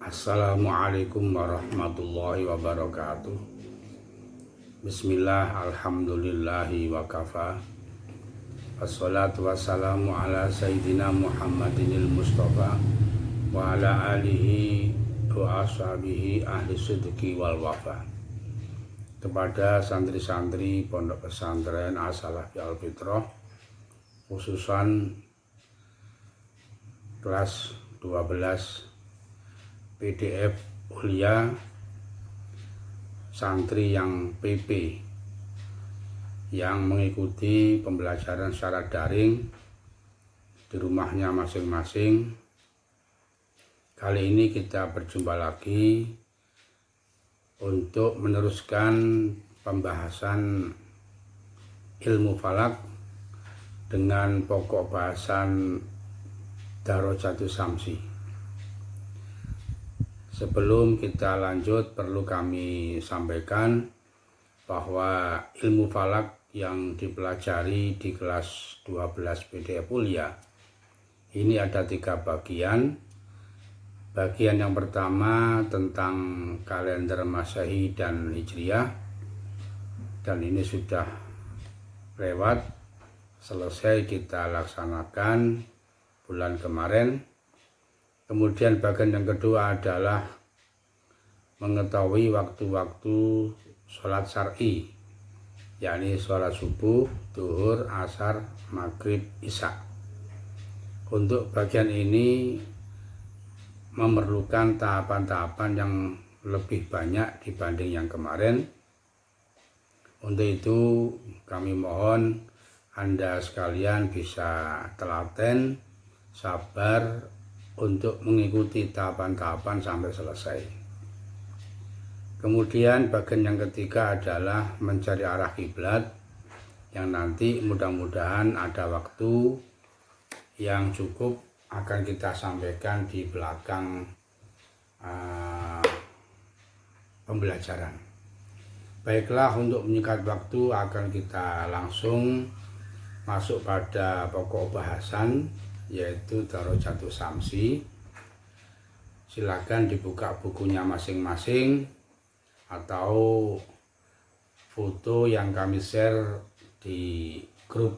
Assalamualaikum warahmatullahi wabarakatuh. Bismillah, alhamdulillahi wa kafa. Wassalatu wassalamu ala sayyidina Muhammadinil Mustafa wa ala alihi wa ashabihi ahli sidqi wal wafa. Kepada santri-santri Pondok Pesantren As-Salafi Al-Fitrah, khususan kelas 12 PDF Ulia, santri yang PP yang mengikuti pembelajaran secara daring di rumahnya masing-masing. Kali ini kita berjumpa lagi untuk meneruskan pembahasan ilmu falak dengan pokok bahasan Darajatus Syamsi. Sebelum kita lanjut, perlu kami sampaikan bahwa ilmu falak yang dipelajari di kelas 12 PDF Ulia ini ada 3 bagian. Bagian yang pertama tentang kalender Masehi dan Hijriah, dan ini sudah lewat, selesai kita laksanakan bulan kemarin. Kemudian bagian yang kedua adalah mengetahui waktu-waktu sholat syar'i, yakni sholat subuh, duhur, asar, maghrib, isya. Untuk bagian ini memerlukan tahapan-tahapan yang lebih banyak dibanding yang kemarin. Untuk itu kami mohon Anda sekalian bisa telaten, sabar untuk mengikuti tahapan-tahapan sampai selesai. Kemudian bagian yang ketiga adalah mencari arah kiblat, yang nanti mudah-mudahan ada waktu yang cukup akan kita sampaikan di belakang pembelajaran. Baiklah, untuk menyingkat waktu akan kita langsung masuk pada pokok bahasan, yaitu Darajatus Syamsi. Silakan dibuka bukunya masing-masing atau foto yang kami share di grup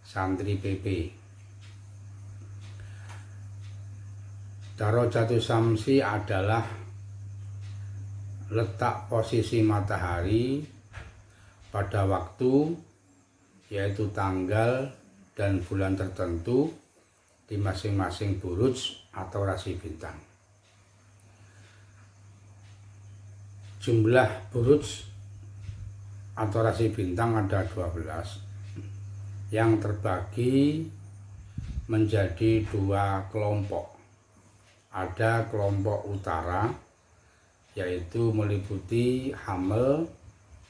santri PP. Darajatus Syamsi adalah letak posisi matahari pada waktu, yaitu tanggal dan bulan tertentu di masing-masing buruj atau rasi bintang. Jumlah buruj atau rasi bintang ada 12 yang terbagi menjadi 2 kelompok. Ada kelompok utara, yaitu meliputi Hamel,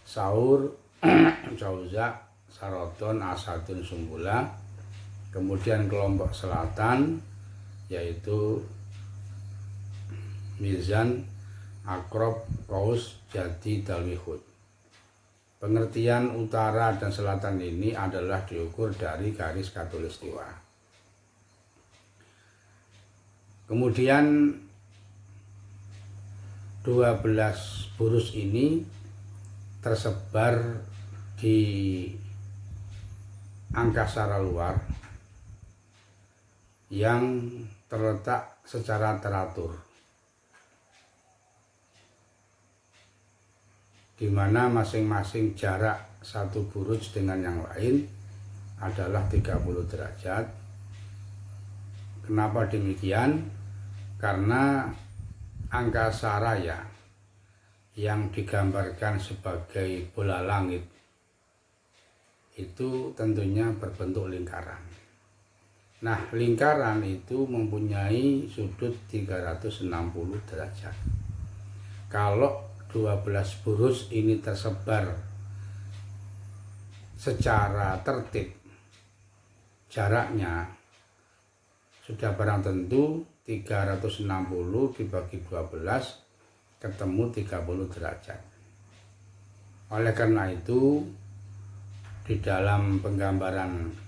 Saur, Jauzak, Saraton, Asadun, Sumbula. Kemudian kelompok selatan, yaitu Mizan, Akrob, Qaus, Jadi, Dalwihud. Pengertian utara dan selatan ini adalah diukur dari garis khatulistiwa. Kemudian 12 buruj ini tersebar di angkasa luar yang terletak secara teratur, di mana masing-masing jarak satu buruj dengan yang lain adalah 30 derajat. Kenapa demikian? Karena angkasa raya yang digambarkan sebagai bola langit itu tentunya berbentuk lingkaran. Nah, lingkaran itu mempunyai sudut 360 derajat. Kalau 12 buruj ini tersebar secara tertib, jaraknya sudah barang tentu 360 dibagi 12 ketemu 30 derajat. Oleh karena itu, di dalam penggambaran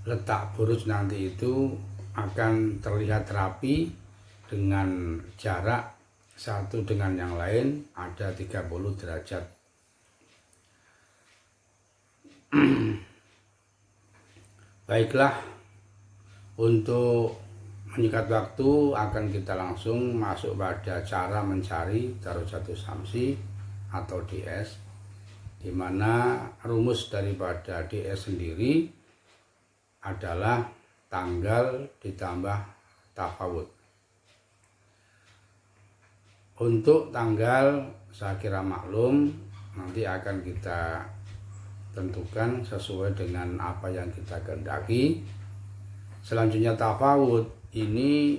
letak buruj nanti itu akan terlihat rapi dengan jarak satu dengan yang lain ada 30 derajat. Baiklah, untuk menyingkat waktu akan kita langsung masuk pada cara mencari Darul Jatuh Syamsi atau DS, di mana rumus daripada DS sendiri adalah tanggal ditambah tafawud. Untuk tanggal saya kira maklum, nanti akan kita tentukan sesuai dengan apa yang kita kehendaki. Selanjutnya tafawud ini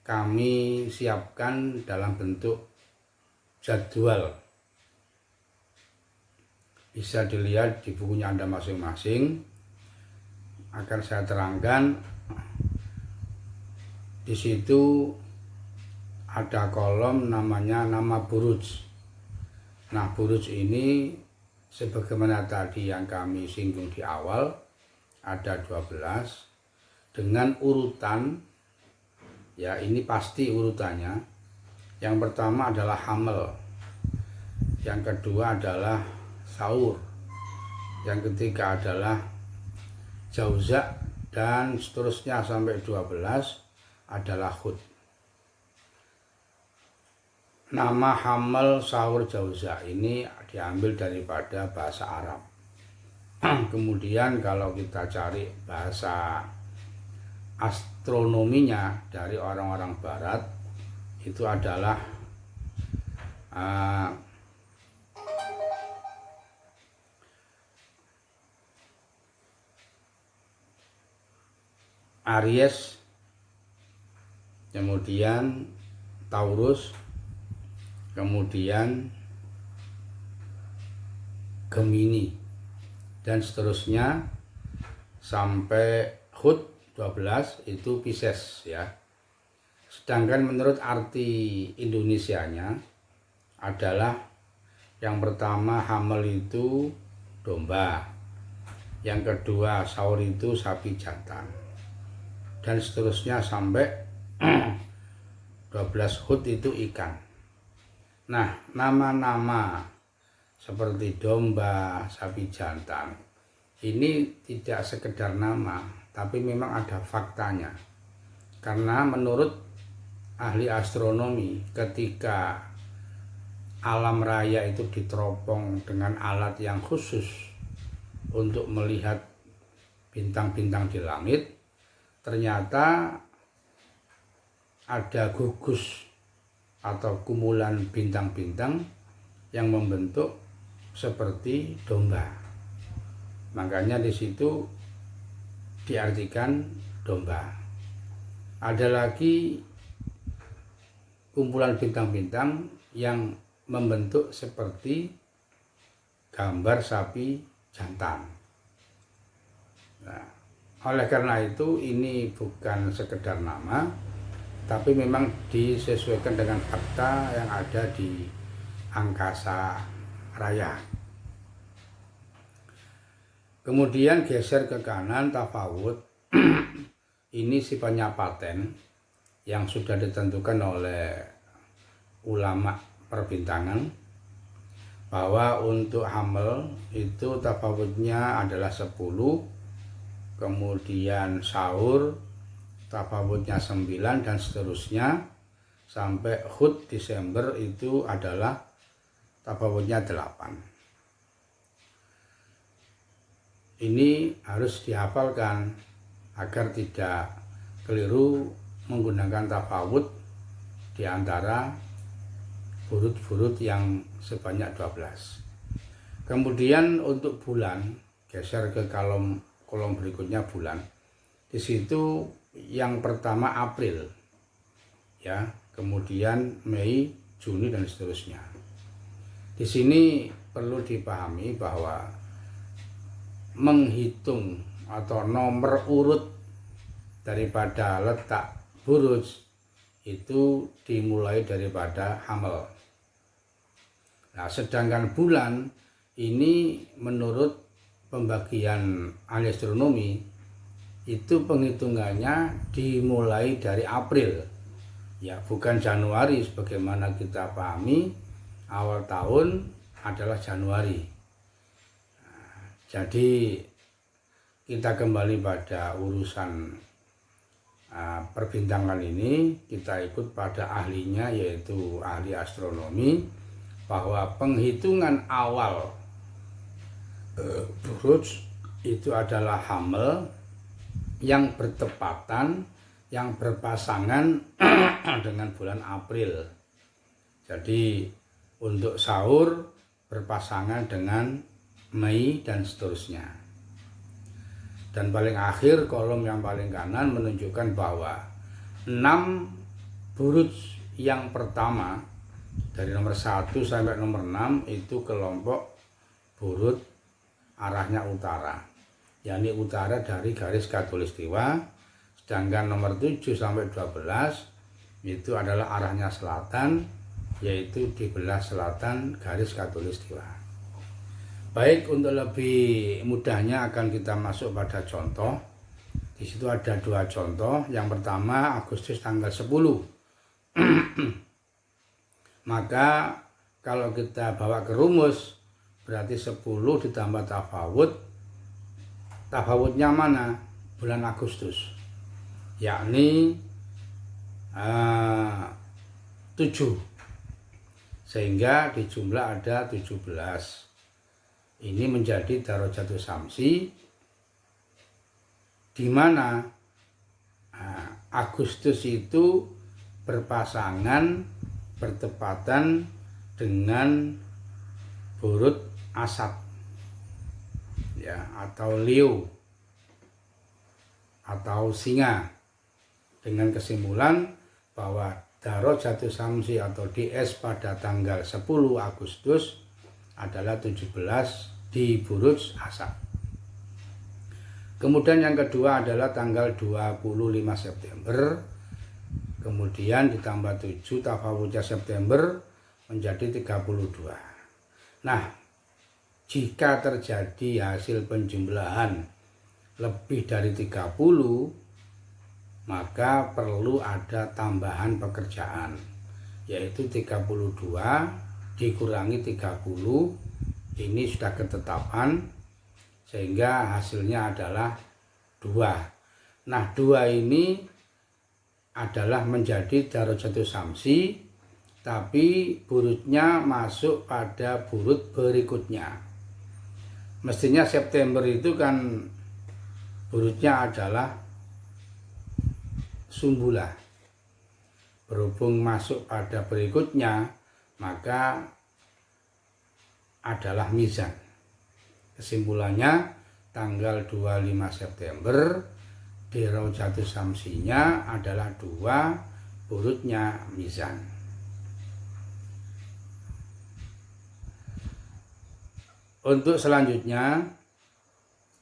kami siapkan dalam bentuk jadwal. Bisa dilihat di bukunya Anda masing-masing. Akan saya terangkan di situ ada kolom namanya nama buruj. Nah, buruj ini sebagaimana tadi yang kami singgung di awal, ada 12 dengan urutan, ya ini pasti urutannya. Yang pertama adalah hamil, yang kedua adalah saur, yang ketiga adalah jauza, dan seterusnya sampai 12 adalah hud. Nama hamil, saur, jauza ini diambil daripada bahasa Arab. Kemudian kalau kita cari bahasa astronominya dari orang-orang barat, itu adalah Aries, kemudian Taurus, kemudian Gemini, dan seterusnya sampai Hud 12 itu Pisces ya. Sedangkan menurut arti Indonesianya adalah yang pertama hamil itu domba, yang kedua saur itu sapi jantan, dan seterusnya sampai 12 Hud itu ikan. Nah, nama-nama seperti domba, sapi jantan ini tidak sekedar nama, tapi memang ada faktanya. Karena menurut ahli astronomi, ketika alam raya itu diteropong dengan alat yang khusus untuk melihat bintang-bintang di langit, ternyata ada gugus atau kumpulan bintang-bintang yang membentuk seperti domba. Makanya di situ diartikan domba. Ada lagi kumpulan bintang-bintang yang membentuk seperti gambar sapi jantan. Nah, oleh karena itu ini bukan sekedar nama, tapi memang disesuaikan dengan fakta yang ada di angkasa raya. Kemudian geser ke kanan tafawud. Ini sifatnya paten yang sudah ditentukan oleh ulama perbintangan, bahwa untuk hamil itu tafawudnya adalah 10, kemudian saur tafawudnya 9, dan seterusnya sampai Hud Desember itu adalah tafawudnya 8. Ini harus dihafalkan agar tidak keliru menggunakan tafawud di antara burut-burut yang sebanyak 12. Kemudian untuk bulan, geser ke kolom berikutnya bulan. Di situ yang pertama April, ya, kemudian Mei, Juni, dan seterusnya. Di sini perlu dipahami bahwa menghitung atau nomor urut daripada letak buruj itu dimulai daripada hamil. Nah, sedangkan bulan ini menurut pembagian ahli astronomi itu penghitungannya dimulai dari April. Ya, bukan Januari sebagaimana kita pahami awal tahun adalah Januari. Jadi kita kembali pada urusan perbintangan ini, kita ikut pada ahlinya yaitu ahli astronomi, bahwa penghitungan awal Buruj itu adalah Hamel yang bertepatan, yang berpasangan dengan bulan April. Jadi untuk sahur berpasangan dengan Mei dan seterusnya. Dan paling akhir kolom yang paling kanan menunjukkan bahwa 6 buruj yang pertama dari nomor 1 sampai nomor 6 itu kelompok buruj arahnya utara, yakni utara dari garis khatulistiwa. Sedangkan nomor 7 sampai 12 itu adalah arahnya selatan, yaitu di belah selatan garis khatulistiwa. Baik, untuk lebih mudahnya akan kita masuk pada contoh. Di situ ada 2 contoh. Yang pertama Agustus tanggal 10. Maka kalau kita bawa ke rumus, berarti 10 ditambah tafawud. Tafawudnya mana? Bulan Agustus, yakni 7. Sehingga di jumlah ada 17. Ini menjadi Darajatun Syamsi, di mana Agustus itu berpasangan, bertepatan dengan buruj Asad, ya, atau Leo atau Singa, dengan kesimpulan bahwa Darajatun Syamsi atau DS pada tanggal 10 Agustus adalah 17 di buruj Asad. Kemudian yang kedua adalah tanggal 25 September, kemudian ditambah 7 tafawudnya September menjadi 32. Nah, jika terjadi hasil penjumlahan lebih dari 30, maka perlu ada tambahan pekerjaan, yaitu 32 dikurangi 30. Ini sudah ketetapan, sehingga hasilnya adalah 2. Nah, 2 ini adalah menjadi Darajatun Syamsi, tapi burujnya masuk pada buruj berikutnya. Mestinya September itu kan burujnya adalah Sumbula. Berhubung masuk pada berikutnya, maka adalah Mizan. Kesimpulannya tanggal 25 September Darajatun Syamsinya adalah 2, burujnya Mizan. Untuk selanjutnya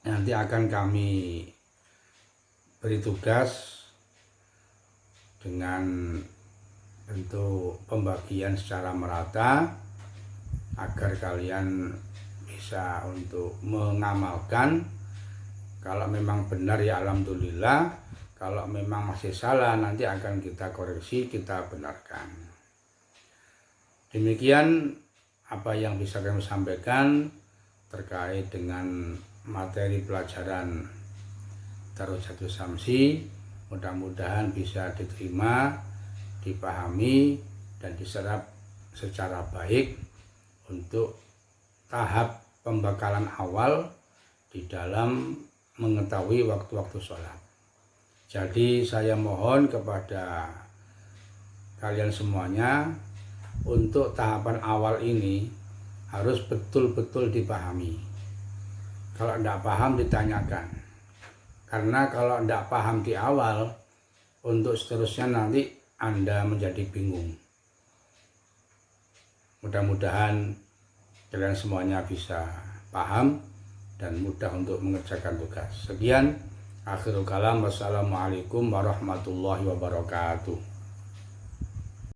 nanti akan kami beri tugas dengan bentuk pembagian secara merata agar kalian bisa untuk mengamalkan. Kalau memang benar ya alhamdulillah, kalau memang masih salah nanti akan kita koreksi, kita benarkan. Demikian apa yang bisa kami sampaikan terkait dengan materi pelajaran Darajatun Syamsi. Mudah-mudahan bisa diterima, dipahami, dan diserap secara baik untuk tahap pembekalan awal di dalam mengetahui waktu-waktu sholat. Jadi saya mohon kepada kalian semuanya untuk tahapan awal ini harus betul-betul dipahami. Kalau tidak paham ditanyakan, karena kalau tidak paham di awal, untuk seterusnya nanti Anda menjadi bingung. Mudah-mudahan kalian semuanya bisa paham dan mudah untuk mengerjakan tugas. Sekian, akhirul kalam, wassalamualaikum warahmatullahi wabarakatuh.